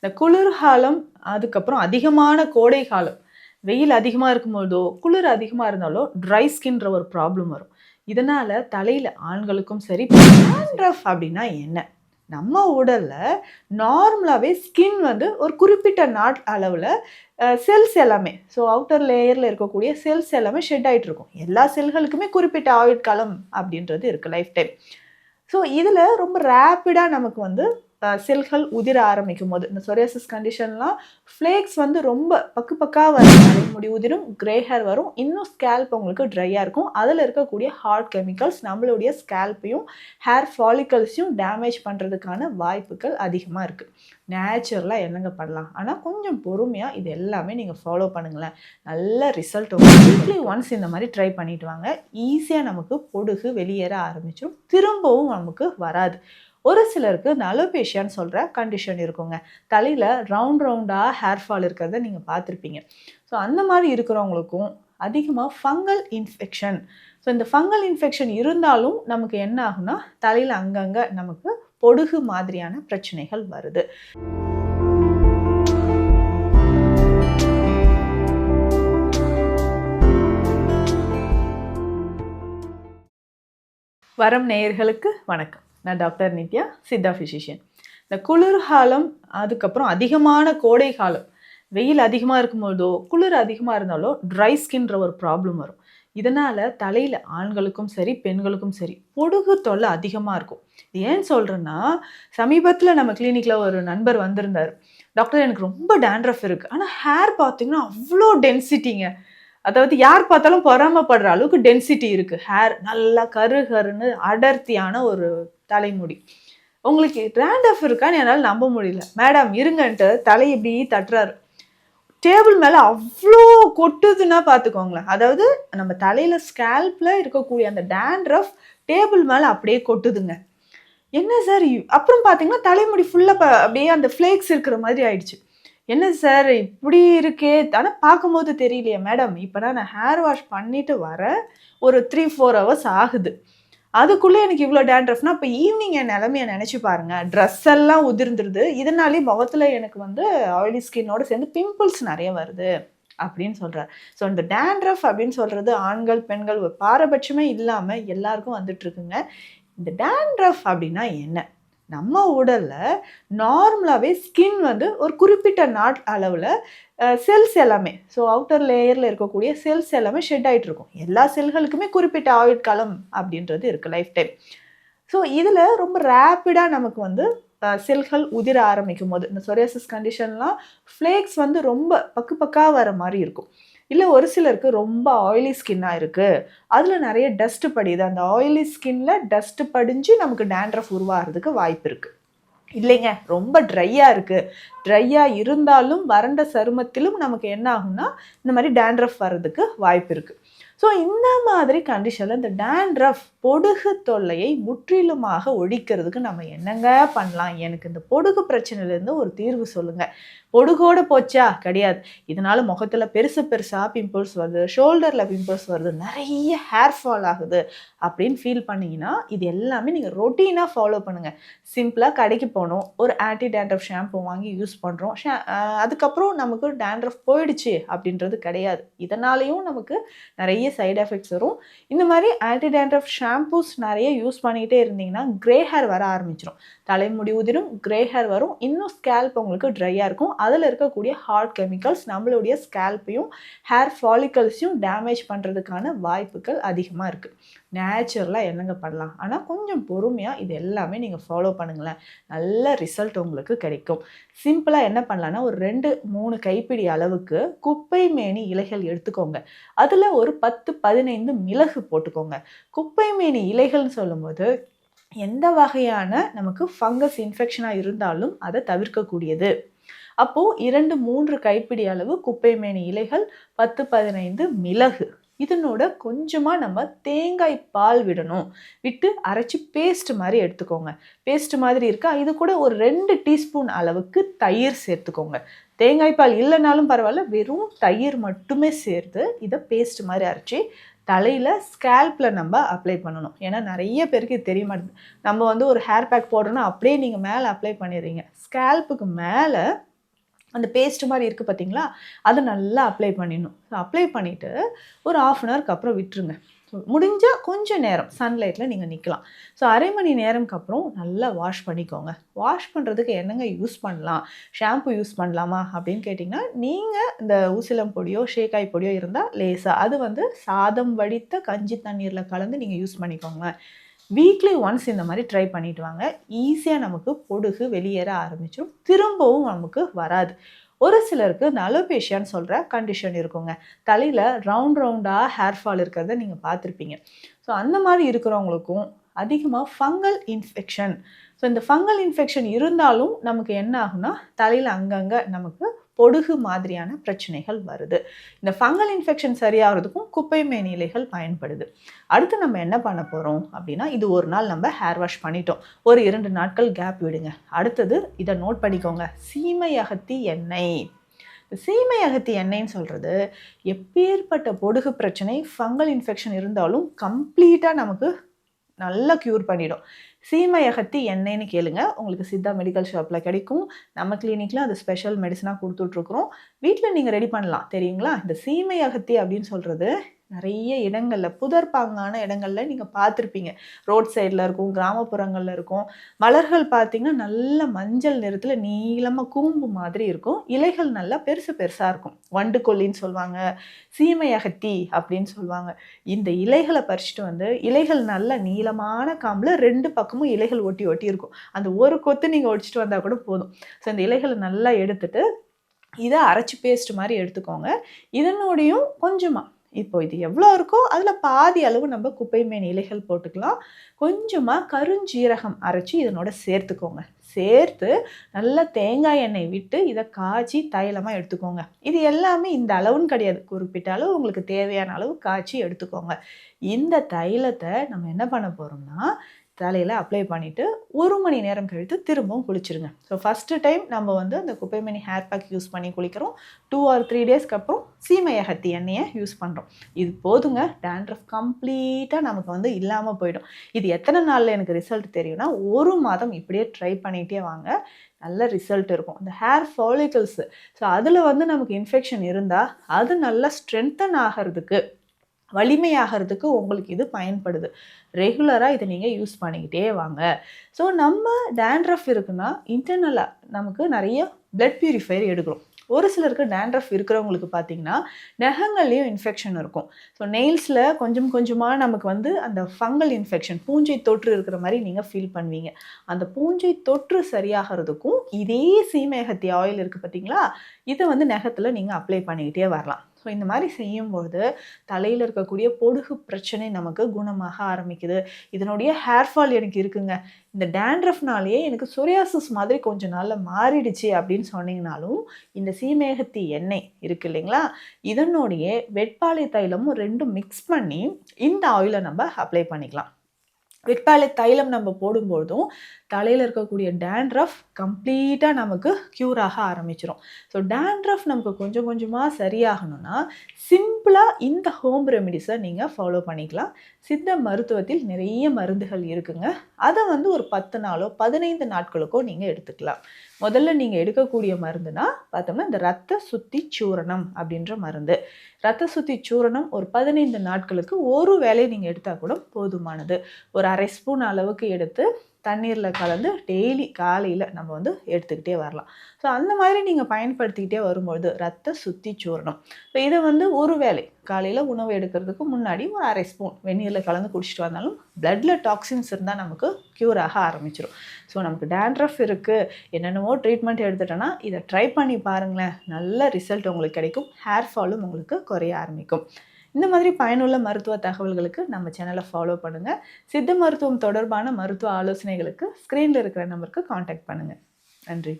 இந்த குளிர்காலம், அதுக்கப்புறம் அதிகமான கோடை காலம், வெயில் அதிகமா இருக்கும்போதோ, குளிர் அதிகமா இருந்தாலோ, ட்ரை ஸ்கின்ற ஒரு ப்ராப்ளம் வரும். இதனால தலையில ஆண்களுக்கும் சரி, டாண்ட்ரஃப் அப்படின்னா என்ன? நம்ம உடல்ல நார்மலாவே ஸ்கின் வந்து ஒரு குறிப்பிட்ட நாட் அளவுல செல்ஸ் எல்லாமே, ஸோ அவுட்டர் லேயர்ல இருக்கக்கூடிய செல்ஸ் எல்லாமே ஷெட் ஆயிட்டு இருக்கும். எல்லா செல்களுக்குமே குறிப்பிட்ட ஆயுட்காலம் அப்படின்றது இருக்கு, லைஃப் டைம். ஸோ இதில் ரொம்ப ரேப்பிடாக நமக்கு வந்து செல்கள் உதிர ஆரம்பிக்கும் போது இந்த சொரியாசிஸ் கண்டிஷன்லாம் ஃப்ளேக்ஸ் வந்து ரொம்ப பக்காக வரும். தலைமுடி உதிரும், கிரே ஹேர் வரும், இன்னும் ஸ்கேல்ப் உங்களுக்கு ட்ரையாக இருக்கும். அதில் இருக்கக்கூடிய ஹார்ட் கெமிக்கல்ஸ் நம்மளுடைய ஸ்கேல்ப்பையும் ஹேர் ஃபாலிக்கல்ஸையும் டேமேஜ் பண்ணுறதுக்கான வாய்ப்புகள் அதிகமாக இருக்குது. நேச்சுரலாக என்னங்க பண்ணலாம், ஆனால் கொஞ்சம் பொறுமையாக இது எல்லாமே நீங்கள் ஃபாலோ பண்ணுங்களேன். நல்ல ரிசல்ட் வீக்லி ஒன்ஸ் இந்த மாதிரி ட்ரை பண்ணிட்டு வாங்க. ஈஸியாக நமக்கு பொடுகு வெளியேற ஆரம்பிச்சிடும், திரும்பவும் நமக்கு வராது. ஒரு சிலருக்கு இந்த அலோபேஷியான்னு சொல்கிற கண்டிஷன் இருக்குங்க. தலையில் ரவுண்டாக ஹேர் ஃபால் இருக்கிறத நீங்கள் பார்த்துருப்பீங்க. ஸோ அந்த மாதிரி இருக்கிறவங்களுக்கும் அதிகமாக ஃபங்கல் இன்ஃபெக்ஷன். ஸோ இந்த ஃபங்கல் இன்ஃபெக்ஷன் இருந்தாலும் நமக்கு என்ன ஆகுனா தலையில் அங்கங்கே நமக்கு பொடுகு மாதிரியான பிரச்சனைகள் வருது. வரம் நேயர்களுக்கு வணக்கம். நான் டாக்டர் நித்யா, சித்தா ஃபிசிஷியன். இந்த குளிர்காலம், அதுக்கப்புறம் அதிகமான கோடை காலம், வெயில் அதிகமாக இருக்கும்போதோ, குளிர் அதிகமாக இருந்தாலோ ட்ரை ஸ்கின்ற ஒரு ப்ராப்ளம் வரும். இதனால் தலையில் ஆண்களுக்கும் சரி, பெண்களுக்கும் சரி பொடுகு தொல்லை அதிகமாக இருக்கும். ஏன் சொல்கிறேன்னா, சமீபத்தில் நம்ம கிளினிக்கில் ஒரு நண்பர் வந்திருந்தார். டாக்டர், எனக்கு ரொம்ப டேண்ட்ரஃப் இருக்குது, ஆனால் ஹேர் பார்த்தீங்கன்னா அவ்வளோ டென்சிட்டிங்க. அதாவது யார் பார்த்தாலும் பொறாமப்படுற அளவுக்கு டென்சிட்டி இருக்குது. ஹேர் நல்லா கருன்னு அடர்த்தியான ஒரு தலைமுடி. உங்களுக்கு டேண்ட்ரஃப் இருக்கான்னு என்னால் நம்ப முடியல. மேடம் இருங்கன்ட்டு தலை இப்படி தட்டுறாரு. டேபிள் மேலே அவ்வளோ கொட்டுதுன்னா பார்த்துக்கோங்களேன். அதாவது நம்ம தலையில் ஸ்கேல்பில் இருக்கக்கூடிய அந்த டேண்ட்ரஃப் டேபிள் மேலே அப்படியே கொட்டுதுங்க. என்ன சார்? அப்புறம் பார்த்தீங்கன்னா தலைமுடி ஃபுல்லாக அப்படியே அந்த ஃப்ளேக்ஸ் இருக்கிற மாதிரி ஆயிடுச்சு. என்ன சார் இப்படி இருக்கே, ஆனால் பார்க்கும்போது தெரியலையே மேடம். இப்போ நான் ஹேர் வாஷ் பண்ணிட்டு வர ஒரு 3-4 ஹவர்ஸ் ஆகுது, அதுக்குள்ளே எனக்கு இவ்வளோ டேண்ட்ரஃப்னா இப்போ ஈவினிங் என் நிலமையை நினச்சி பாருங்கள். ட்ரெஸ் எல்லாம் உதிர்ந்துருது, இதனாலே முகத்தில் எனக்கு வந்து ஆயிலி ஸ்கின்னோடு சேர்ந்து பிம்பிள்ஸ் நிறைய வருது அப்படின்னு சொல்கிறார். ஸோ இந்த டேண்ட்ரஃப் அப்படின்னு சொல்கிறது ஆண்கள் பெண்கள் ஒரு பாரபட்சமே இல்லாமல் எல்லாருக்கும் வந்துட்டுருக்குங்க. இந்த டேண்ட்ரஃப் அப்படின்னா என்ன? நம்ம உடலில் நார்மலாகவே ஸ்கின் வந்து ஒரு குறிப்பிட்ட நாட் அளவில் செல்ஸ் எல்லாமே, ஸோ அவுட்டர் லேயரில் இருக்கக்கூடிய செல்ஸ் எல்லாமே ஷெட் ஆகிட்டு இருக்கும். எல்லா செல்களுக்குமே குறிப்பிட்ட ஆயுட்காலம் அப்படின்றது இருக்குது, லைஃப் டைம். ஸோ இதில் ரொம்ப ரேப்பிடாக நமக்கு வந்து செல்கள் உதிர ஆரம்பிக்கும் போது இந்த சொரியாசிஸ் கண்டிஷன்லாம் ஃப்ளேக்ஸ் வந்து ரொம்ப பக்காக வர மாதிரி இருக்கும். இல்லை ஒரு சிலருக்கு ரொம்ப ஆயிலி ஸ்கின்னாக இருக்குது, அதில் நிறைய டஸ்ட்டு படியுது. அந்த ஆயிலி ஸ்கின்ல டஸ்ட்டு படிஞ்சு நமக்கு டேண்ட்ரஃப் உருவாகிறதுக்கு வாய்ப்பு இருக்குது. இல்லைங்க ரொம்ப ட்ரையாக இருக்குது, ட்ரையாக இருந்தாலும் வறண்ட சருமத்திலும் நமக்கு என்ன ஆகும்னா இந்த மாதிரி டேண்ட்ரஃப் வர்றதுக்கு வாய்ப்பு இருக்குது. ஸோ இந்த மாதிரி கண்டிஷனில் இந்த டேண்ட்ரஃப் பொடுகு தொல்லையை முற்றிலுமாக ஒழிக்கிறதுக்கு நம்ம என்னங்க பண்ணலாம்? எனக்கு இந்த பொடுகு பிரச்சனையிலேருந்து ஒரு தீர்வு சொல்லுங்கள். பொடுகோடு போச்சா? கிடையாது. இதனால் முகத்தில் பெருசாக பிம்பிள்ஸ் வருது, ஷோல்டரில் பிம்பிள்ஸ் வருது, நிறைய ஹேர் ஃபால் ஆகுது அப்படின்னு ஃபீல் பண்ணிங்கன்னா இது எல்லாமே நீங்கள் ரொட்டீனாக ஃபாலோ பண்ணுங்கள். சிம்பிளாக கடைக்கு போகணும், ஒரு ஆன்டி டேண்ட்ரஃப் ஷாம்பு வாங்கி யூஸ் பண்ணுறோம், அதுக்கப்புறம் நமக்கு டேண்ட்ரஃப் போயிடுச்சு அப்படின்றது கிடையாது. இதனாலேயும் நமக்கு நிறைய சைடு எஃபெக்ட்ஸ் வரும். இந்த மாதிரி ஆன்டி டேண்ட்ரஃப் ஷாம்பூஸ் நிறைய யூஸ் பண்ணிகிட்டே இருந்தீங்கன்னா கிரே ஹேர் வர ஆரம்பிச்சிடும். தலைமுடி உதிரும், கிரே ஹேர் வரும், இன்னும் ஸ்கேல்ப் உங்களுக்கு ட்ரையாக இருக்கும். அதில் இருக்கக்கூடிய ஹார்ட் கெமிக்கல்ஸ் நம்மளுடைய ஸ்கேல்ப்பையும் ஹேர் ஃபாலிக்கல்ஸையும் டேமேஜ் பண்ணுறதுக்கான வாய்ப்புகள் அதிகமாக இருக்குது. நேச்சுரலாக என்னங்க பண்ணலாம், ஆனால் கொஞ்சம் பொறுமையாக இது எல்லாமே நீங்கள் ஃபாலோ பண்ணுங்களேன். நல்ல ரிசல்ட் உங்களுக்கு கிடைக்கும். சிம்பிளாக என்ன பண்ணலான்னா ஒரு 2-3 கைப்பிடி அளவுக்கு குப்பை மேனி இலைகள் எடுத்துக்கோங்க. அதில் ஒரு 10-15 மிளகு போட்டுக்கோங்க. குப்பை மேனி இலைகள்னு சொல்லும்போது எந்த வகையான நமக்கு ஃபங்கஸ் இன்ஃபெக்ஷனாக இருந்தாலும் அதை தவிர்க்கக்கூடியது. அப்போது 2-3 கைப்பிடி அளவு குப்பை மேனி இலைகள், 10-15 மிளகு, இதனோட கொஞ்சமாக நம்ம தேங்காய் பால் விடணும். விட்டு அரைச்சி பேஸ்ட் மாதிரி எடுத்துக்கோங்க. பேஸ்ட் மாதிரி இருக்கா, இது கூட ஒரு 2 டீஸ்பூன் அளவுக்கு தயிர் சேர்த்துக்கோங்க. தேங்காய் பால் இல்லைனாலும் பரவாயில்ல, வெறும் தயிர் மட்டுமே சேர்த்து இதை பேஸ்ட் மாதிரி அரைச்சி தலையில் ஸ்கேல்பில் நம்ம அப்ளை பண்ணணும். ஏன்னா நிறைய பேருக்கு இது தெரிய மாட்டேங்குது. நம்ம வந்து ஒரு ஹேர் பேக் போடுறோன்னா அப்படியே நீங்கள் மேலே அப்ளை பண்ணிடுறீங்க. ஸ்கேல்புக்கு மேலே அந்த பேஸ்ட் மாதிரி இருக்குது பார்த்தீங்களா, அதை நல்லா அப்ளை பண்ணிடணும். ஸோ அப்ளை பண்ணிவிட்டு ஒரு 1/2 அன் ஹவருக்கு அப்புறம் விட்டுருங்க. ஸோ முடிஞ்சால் கொஞ்சம் நேரம் சன்லைட்டில் நீங்கள் நிற்கலாம். ஸோ அரை மணி நேரம்க்கு அப்புறம் நல்லா வாஷ் பண்ணிக்கோங்க. வாஷ் பண்ணுறதுக்கு என்னங்க யூஸ் பண்ணலாம், ஷாம்பு யூஸ் பண்ணலாமா அப்படின்னு கேட்டிங்கன்னா, நீங்கள் இந்த ஊசிலம் பொடியோ ஷேக்காய் பொடியோ இருந்தால் லேசாக அது வந்து சாதம் வடித்த கஞ்சி தண்ணீரில் கலந்து நீங்கள் யூஸ் பண்ணிக்கோங்க. வீக்லி ஒன்ஸ் இந்த மாதிரி ட்ரை பண்ணிட்டு வாங்க. ஈஸியாக நமக்கு பொடுகு வெளியேற ஆரம்பிச்சிடும், திரும்பவும் நமக்கு வராது. ஒரு சிலருக்கு இந்த அலோபேஷியான்னு சொல்கிற கண்டிஷன் இருக்குங்க. தலையில் ரவுண்டாக ஹேர் ஃபால் இருக்கிறத நீங்கள் பார்த்துருப்பீங்க. ஸோ அந்த மாதிரி இருக்கிறவங்களுக்கும் அதிகமாக ஃபங்கல் இன்ஃபெக்ஷன். ஸோ இந்த ஃபங்கல் இன்ஃபெக்ஷன் இருந்தாலும் நமக்கு என்ன ஆகும்னா, தலையில் அங்கங்கே நமக்கு பொடுகு மாதிரியான பிரச்சனைகள் வருது. இந்த ஃபங்கல் இன்ஃபெக்ஷன் சரியாகிறதுக்கும் குப்பைமேனி இலைகள் பயன்படுது. அடுத்து நம்ம என்ன பண்ண போகிறோம் அப்படின்னா, இது ஒரு நாள் நம்ம ஹேர் வாஷ் பண்ணிட்டோம், ஒரு 2 நாட்கள் கேப் விடுங்க. அடுத்தது இதை நோட் பண்ணிக்கோங்க, சீமை அகத்தி எண்ணெய். சீமை அகத்தி எண்ணெய்ன்னு சொல்கிறது எப்பேற்பட்ட பொடுகு பிரச்சனை ஃபங்கல் இன்ஃபெக்ஷன் இருந்தாலும் கம்ப்ளீட்டாக நமக்கு நல்லா க்யூர் பண்ணிடும். சீமை அகத்தி எண்ணெய்னு கேளுங்க, உங்களுக்கு சித்தா மெடிக்கல் ஷாப்பில் கிடைக்கும். நம்ம கிளினிக்கில் அது ஸ்பெஷல் மெடிசனாக கொடுத்துட்ருக்குறோம். வீட்டில் நீங்கள் ரெடி பண்ணலாம். தெரியுங்களா, இந்த சீமை அகத்தி அப்படின்னு சொல்கிறது நிறைய இடங்களில் புதர்பாங்கான இடங்களில் நீங்கள் பார்த்துருப்பீங்க. ரோட் சைடில் இருக்கும், கிராமப்புறங்களில் இருக்கும். மலர்கள் பார்த்திங்கன்னா நல்ல மஞ்சள் நிறத்தில் நீளமாக கூம்பு மாதிரி இருக்கும். இலைகள் நல்லா பெருசாக இருக்கும். வண்டு கொல்லின்னு சொல்லுவாங்க, சீமை அகத்தி அப்படின்னு சொல்லுவாங்க. இந்த இலைகளை பறிச்சுட்டு வந்து, இலைகள் நல்ல நீளமான காம்பில் 2 பக்கமும் இலைகள் ஒட்டி இருக்கும். அந்த ஒரு கொத்து நீங்கள் ஒடிச்சிட்டு வந்தால் கூட போதும். ஸோ இந்த இலைகளை நல்லா எடுத்துட்டு இதை அரைச்சி பேஸ்ட் மாதிரி எடுத்துக்கோங்க. இதனோடையும் கொஞ்சமாக, இப்போ இது எவ்வளோ இருக்கோ அதில் பாதி அளவு நம்ம குப்பைமேனி இலைகள் போட்டுக்கலாம். கொஞ்சமாக கருஞ்சீரகம் அரைச்சி இதனோட சேர்த்துக்கோங்க. சேர்த்து நல்லா தேங்காய் எண்ணெய் விட்டு இதை காய்ச்சி தைலமாக எடுத்துக்கோங்க. இது எல்லாமே இந்த அளவுன்னு கிடையாது, குறிப்பிட்ட அளவு உங்களுக்கு தேவையான அளவு காய்ச்சி எடுத்துக்கோங்க. இந்த தைலத்தை நம்ம என்ன பண்ண போகிறோம்னா, தலையில் அப்ளை பண்ணிவிட்டு 1 மணி நேரம் கழித்து திரும்பவும் குளிச்சுருங்க. ஸோ ஃபஸ்ட்டு டைம் நம்ம வந்து அந்த குப்பைமேனி ஹேர் பேக் யூஸ் பண்ணி குளிக்கிறோம். 2 or 3 டேஸ்க்கு அப்புறம் சீமை அகத்தி எண்ணெயை யூஸ் பண்ணுறோம். இது போதுங்க, டேண்ட்ரஃப் கம்ப்ளீட்டாக நமக்கு வந்து இல்லாமல் போயிடும். இது எத்தனை நாளில் எனக்கு ரிசல்ட் தெரியும்னா, 1 மாதம் இப்படியே ட்ரை பண்ணிகிட்டே வாங்க, நல்ல ரிசல்ட் இருக்கும். இந்த ஹேர் ஃபாலிகல்ஸு, ஸோ அதில் வந்து நமக்கு இன்ஃபெக்ஷன் இருந்தால் அது நல்லா ஸ்ட்ரென்தன் ஆகிறதுக்கு, வலிமையாகிறதுக்கு உங்களுக்கு இது பயன்படுது. ரெகுலராக இதை நீங்கள் யூஸ் பண்ணிக்கிட்டே வாங்க. ஸோ நம்ம டேண்ட்ரஃப் இருக்குன்னா இன்டர்னலாக நமக்கு நிறைய பிளட் பியூரிஃபையர் எடுக்கிறோம். ஒரு சிலருக்கு டேண்ட்ரஃப் இருக்கிறவங்களுக்கு பார்த்தீங்கன்னா நகங்கள்லேயும் இன்ஃபெக்ஷன் இருக்கும். ஸோ நெயில்ஸில் கொஞ்சம் கொஞ்சமாக நமக்கு வந்து அந்த ஃபங்கல் இன்ஃபெக்ஷன், பூஞ்சை தொற்று இருக்கிற மாதிரி நீங்கள் ஃபீல் பண்ணுவீங்க. அந்த பூஞ்சை தொற்று சரியாகிறதுக்கும் இதே சீமையகத்தி ஆயில் இருக்குது பார்த்தீங்களா, இதை வந்து நகத்தில் நீங்கள் அப்ளை பண்ணிக்கிட்டே வரலாம். ஸோ இந்த மாதிரி செய்யும்போது தலையில் இருக்கக்கூடிய பொடுகு பிரச்சனை நமக்கு குணமாக ஆரம்பிக்குது. இதனுடைய ஹேர் ஃபால் எனக்கு இருக்குங்க, இந்த டேண்ட்ரஃப்னாலேயே எனக்கு சொரியாசிஸ் மாதிரி கொஞ்ச நாளில் மாறிடுச்சு அப்படின்னு சொன்னீங்கனாலும், இந்த சீமையகத்தி எண்ணெய் இருக்குது இல்லைங்களா, இதனுடைய வெட்பாலை தைலமும் 2 மிக்ஸ் பண்ணி இந்த ஆயிலை நம்ம அப்ளை பண்ணிக்கலாம். வெட்பாலை தைலம் நம்ம போடும்போதும் தலையில் இருக்கக்கூடிய டேண்ட்ரஃப் கம்ப்ளீட்டாக நமக்கு க்யூர் ஆக ஆரம்பிச்சிடும். ஸோ டேண்ட்ரஃப் நமக்கு கொஞ்சம் கொஞ்சமாக சரியாகணும்னா சிம்பிளாக இந்த ஹோம் ரெமிடிஸை நீங்கள் ஃபாலோ பண்ணிக்கலாம். சித்த மருத்துவத்தில் நிறைய மருந்துகள் இருக்குங்க. அதை வந்து ஒரு 10 நாளோ 15 நாட்களுக்கோ நீங்கள் எடுத்துக்கலாம். முதல்ல நீங்கள் எடுக்கக்கூடிய மருந்துனா பார்த்தோம்னா இந்த ரத்த சுத்தி சூரணம் அப்படின்ற மருந்து. ரத்த சுத்தி சூரணம் ஒரு 15 நாட்களுக்கு ஒரு வேளை நீங்கள் எடுத்தால் கூட போதுமானது. ஒரு 1/2 ஸ்பூன் அளவுக்கு எடுத்து தண்ணீரில் கலந்து டெய்லி காலையில் நம்ம வந்து எடுத்துக்கிட்டே வரலாம். ஸோ அந்த மாதிரி நீங்கள் பயன்படுத்திக்கிட்டே வரும்பொழுது ரத்த சுத்தி சூரணம், ஸோ இதை வந்து ஒரு வேளை காலையில் உணவு எடுக்கிறதுக்கு முன்னாடி ஒரு 1/2 ஸ்பூன் வெந்நீரில் கலந்து குடிச்சிட்டு வந்தாலும் பிளட்டில் டாக்ஸின்ஸ் இருந்தால் நமக்கு க்யூர் ஆக ஆரம்பிச்சிடும். ஸோ நமக்கு டேண்ட்ரஃப் இருக்குது, என்னென்னவோ ட்ரீட்மெண்ட் எடுத்துட்டோன்னா இதை ட்ரை பண்ணி பாருங்களேன், நல்ல ரிசல்ட் உங்களுக்கு கிடைக்கும். ஹேர் ஃபாலும் உங்களுக்கு குறைய ஆரம்பிக்கும். இந்த மாதிரி பயனுள்ள மருத்துவ தகவல்களுக்கு நம்ம சேனலை ஃபாலோ பண்ணுங்கள். சித்த மருத்துவம் தொடர்பான மருத்துவ ஆலோசனைகளுக்கு ஸ்க்ரீனில் இருக்கிற நம்பருக்கு காண்டாக்ட் பண்ணுங்கள். நன்றி.